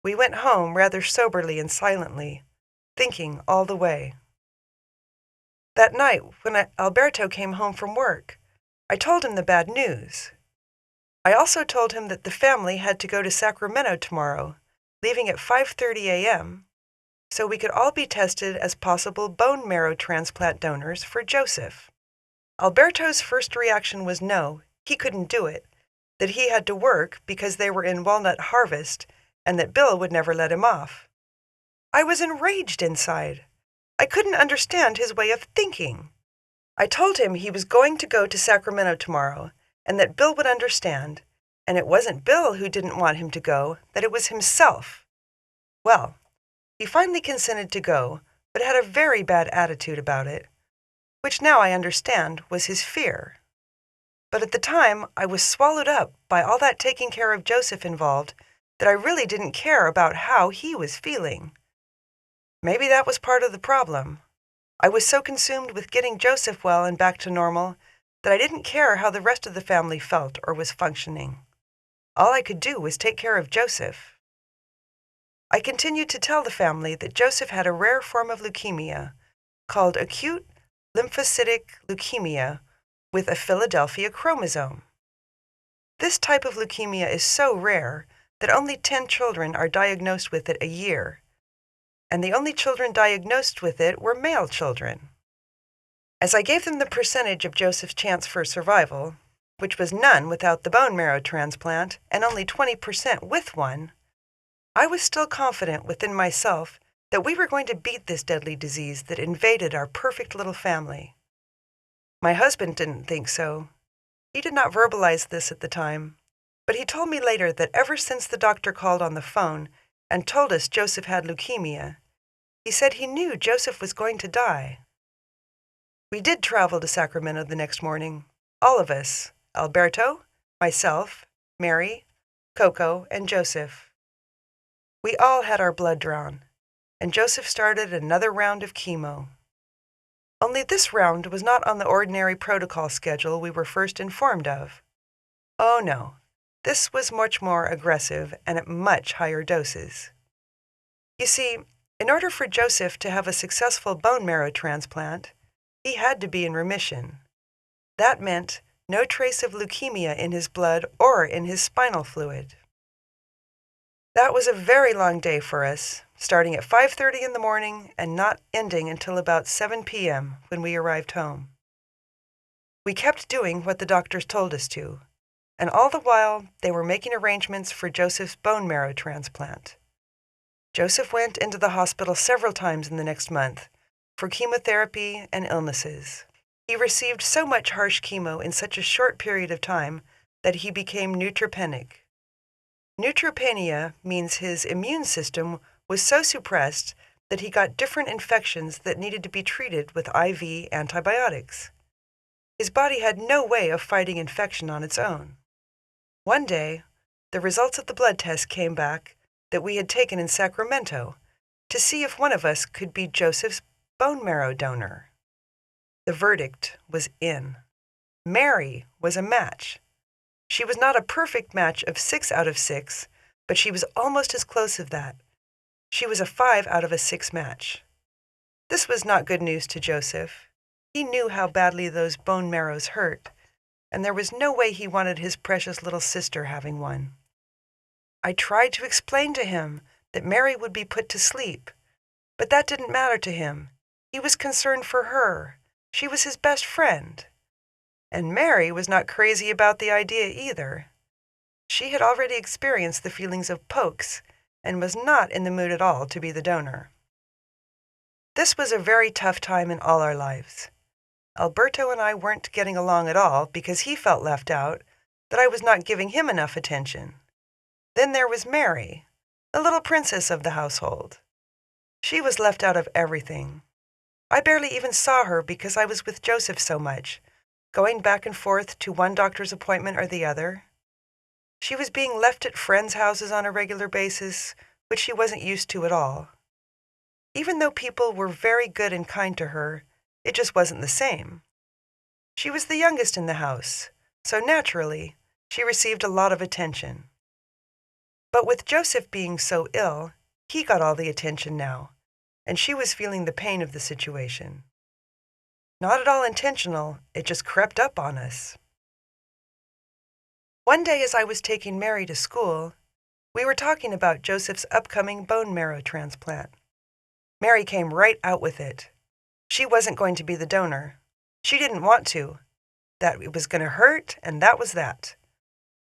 we went home rather soberly and silently, thinking all the way. That night, when Alberto came home from work, I told him the bad news. I also told him that the family had to go to Sacramento tomorrow, leaving at 5:30 a.m., so we could all be tested as possible bone marrow transplant donors for Joseph. Alberto's first reaction was no, he couldn't do it, that he had to work because they were in walnut harvest and that Bill would never let him off. I was enraged inside. I couldn't understand his way of thinking. I told him he was going to go to Sacramento tomorrow and that Bill would understand, and it wasn't Bill who didn't want him to go, that it was himself. Well, he finally consented to go, but had a very bad attitude about it, which now I understand was his fear. But at the time, I was swallowed up by all that taking care of Joseph involved that I really didn't care about how he was feeling. Maybe that was part of the problem. I was so consumed with getting Joseph well and back to normal that I didn't care how the rest of the family felt or was functioning. All I could do was take care of Joseph. I continued to tell the family that Joseph had a rare form of leukemia called acute lymphocytic leukemia with a Philadelphia chromosome. This type of leukemia is so rare that only 10 children are diagnosed with it a year, and the only children diagnosed with it were male children. As I gave them the percentage of Joseph's chance for survival, which was none without the bone marrow transplant and only 20% with one, I was still confident within myself that we were going to beat this deadly disease that invaded our perfect little family. My husband didn't think so. He did not verbalize this at the time, but he told me later that ever since the doctor called on the phone and told us Joseph had leukemia, he said he knew Joseph was going to die. We did travel to Sacramento the next morning, all of us, Alberto, myself, Mary, Coco, and Joseph. We all had our blood drawn, and Joseph started another round of chemo. Only this round was not on the ordinary protocol schedule we were first informed of. Oh no, this was much more aggressive and at much higher doses. You see, in order for Joseph to have a successful bone marrow transplant, he had to be in remission. That meant no trace of leukemia in his blood or in his spinal fluid. That was a very long day for us, starting at 5:30 in the morning and not ending until about 7 p.m. when we arrived home. We kept doing what the doctors told us to, and all the while they were making arrangements for Joseph's bone marrow transplant. Joseph went into the hospital several times in the next month for chemotherapy and illnesses. He received so much harsh chemo in such a short period of time that he became neutropenic. Neutropenia means his immune system was so suppressed that he got different infections that needed to be treated with IV antibiotics. His body had no way of fighting infection on its own. One day, the results of the blood test came back that we had taken in Sacramento to see if one of us could be Joseph's bone marrow donor. The verdict was in. Mary was a match. She was not a perfect match of 6 out of 6, but she was almost as close as that. She was a 5 out of a 6 match. This was not good news to Joseph. He knew how badly those bone marrows hurt, and there was no way he wanted his precious little sister having one. I tried to explain to him that Mary would be put to sleep, but that didn't matter to him. He was concerned for her. She was his best friend. And Mary was not crazy about the idea either. She had already experienced the feelings of pokes and was not in the mood at all to be the donor. This was a very tough time in all our lives. Alberto and I weren't getting along at all because he felt left out, that I was not giving him enough attention. Then there was Mary, the little princess of the household. She was left out of everything. I barely even saw her because I was with Joseph so much, going back and forth to one doctor's appointment or the other. She was being left at friends' houses on a regular basis, which she wasn't used to at all. Even though people were very good and kind to her, it just wasn't the same. She was the youngest in the house, so naturally, she received a lot of attention. But with Joseph being so ill, he got all the attention now, and she was feeling the pain of the situation. Not at all intentional, it just crept up on us. One day as I was taking Mary to school, we were talking about Joseph's upcoming bone marrow transplant. Mary came right out with it. She wasn't going to be the donor. She didn't want to. That it was going to hurt, and that was that.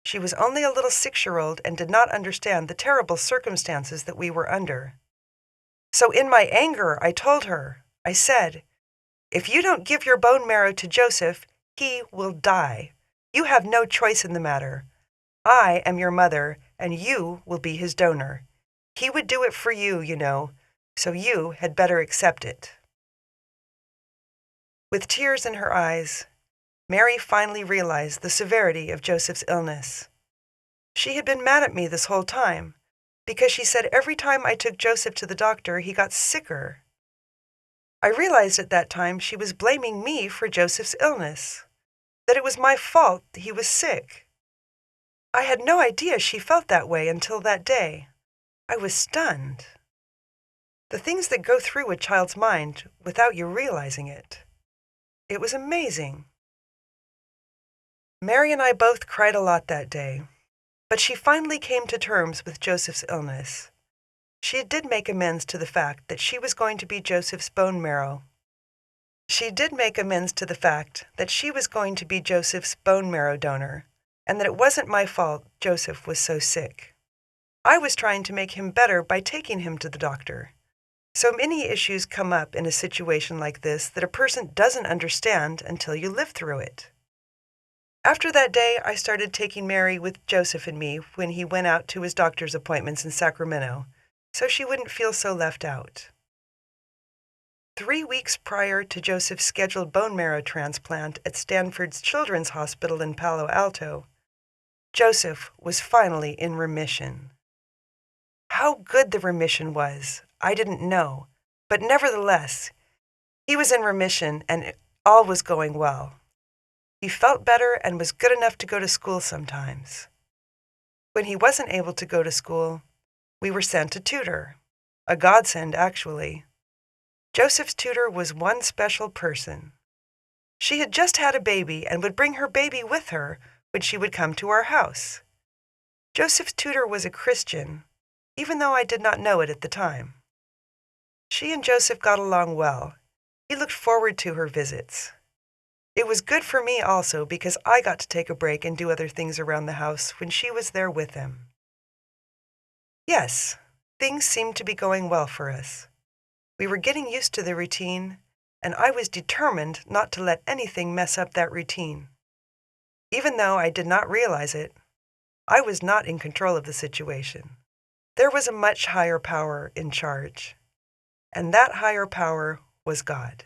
She was only a little 6-year-old and did not understand the terrible circumstances that we were under. So in my anger, I told her, I said, "If you don't give your bone marrow to Joseph, he will die. You have no choice in the matter. I am your mother, and you will be his donor. He would do it for you, you know, so you had better accept it." With tears in her eyes, Mary finally realized the severity of Joseph's illness. She had been mad at me this whole time, because she said every time I took Joseph to the doctor, he got sicker. I realized at that time she was blaming me for Joseph's illness, that it was my fault that he was sick. I had no idea she felt that way until that day. I was stunned. The things that go through a child's mind without you realizing it. It was amazing. Mary and I both cried a lot that day, but she finally came to terms with Joseph's illness. She did make amends to the fact that she was going to be Joseph's bone marrow. Donor, and that it wasn't my fault Joseph was so sick. I was trying to make him better by taking him to the doctor. So many issues come up in a situation like this that a person doesn't understand until you live through it. After that day, I started taking Mary with Joseph and me when he went out to his doctor's appointments in Sacramento, so she wouldn't feel so left out. 3 weeks prior to Joseph's scheduled bone marrow transplant at Stanford's Children's Hospital in Palo Alto, Joseph was finally in remission. How good the remission was, I didn't know, but nevertheless, he was in remission and all was going well. He felt better and was good enough to go to school sometimes. When he wasn't able to go to school, we were sent a tutor, a godsend actually. Joseph's tutor was one special person. She had just had a baby and would bring her baby with her when she would come to our house. Joseph's tutor was a Christian, even though I did not know it at the time. She and Joseph got along well. He looked forward to her visits. It was good for me also because I got to take a break and do other things around the house when she was there with him. Yes, things seemed to be going well for us. We were getting used to the routine, and I was determined not to let anything mess up that routine. Even though I did not realize it, I was not in control of the situation. There was a much higher power in charge, and that higher power was God.